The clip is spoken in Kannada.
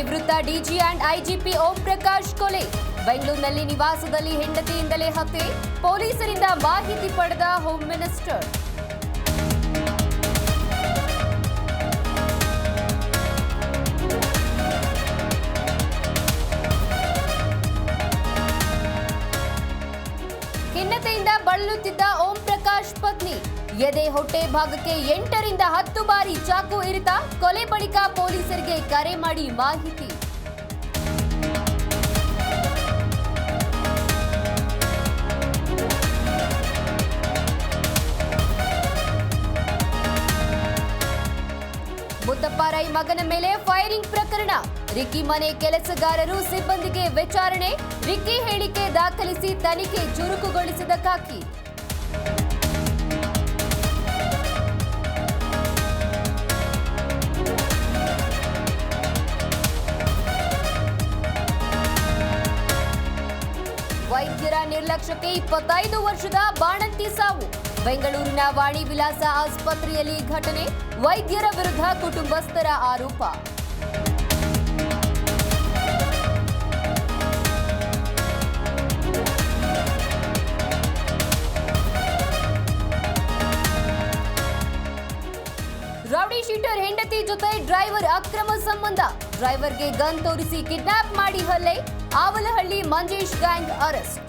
ನಿವೃತ್ತ DG and IGP Om Prakash ಕೊಲೆ. ಬೆಂಗಳೂರಿನಲ್ಲಿ ನಿವಾಸದಲ್ಲಿ ಹೆಂಡತಿಯಿಂದಲೇ ಹತ್ಯೆ. ಪೊಲೀಸರಿಂದ ಮಾಹಿತಿ ಪಡೆದ ಹೋಮ್ ಮಿನಿಸ್ಟರ್. ಖಿನ್ನತೆಯಿಂದ ಬಳಲುತ್ತಿದ್ದ ಓಂ ಪ್ರಕಾಶ್ ಪತ್ನಿ ಎದೆ ಹೊಟ್ಟೆ ಭಾಗಕ್ಕೆ 8 ರಿಂದ 10 ಬಾರಿ ಚಾಕು ಇರಿತ. ಕೊಲೆ ಬಳಿಕ ಪೊಲೀಸರಿಗೆ ಕರೆ ಮಾಡಿ ಮಾಹಿತಿ. ಮುತ್ತಪ್ಪ ರೈ ಮಗನ ಮೇಲೆ ಫೈರಿಂಗ್ ಪ್ರಕರಣ. ರಿಕ್ಕಿ ಮನೆ ಕೆಲಸಗಾರರು ಸಿಬ್ಬಂದಿಗೆ ವಿಚಾರಣೆ. ರಿಕ್ಕಿ ಹೇಳಿಕೆ ದಾಖಲಿಸಿ ತನಿಖೆ ಚುರುಕುಗೊಳಿಸಿದ ಖಾಕಿ. ವೈದ್ಯರ ನಿರ್ಲಕ್ಷ್ಯಕ್ಕೆ 25 ವರ್ಷದ ಬಾಣಂತಿ ಸಾವು. ಬೆಂಗಳೂರಿನ ವಾಣಿ ವಿಲಾಸ ಆಸ್ಪತ್ರೆಯಲ್ಲಿ ಘಟನೆ. ವೈದ್ಯರ ವಿರುದ್ಧ ಕುಟುಂಬಸ್ಥರ ಆರೋಪ. ರೌಡಿ ಶೀಟರ್ ಹೆಂಡತಿ ಜೊತೆ ಡ್ರೈವರ್ ಅಕ್ರಮ ಸಂಬಂಧ. ಡ್ರೈವರ್ಗೆ ಗನ್ ತೋರಿಸಿ ಕಿಡ್ನಾಪ್ ಮಾಡಿ ಹಲ್ಲೆ. Avalahalli Manjesh gang arrest.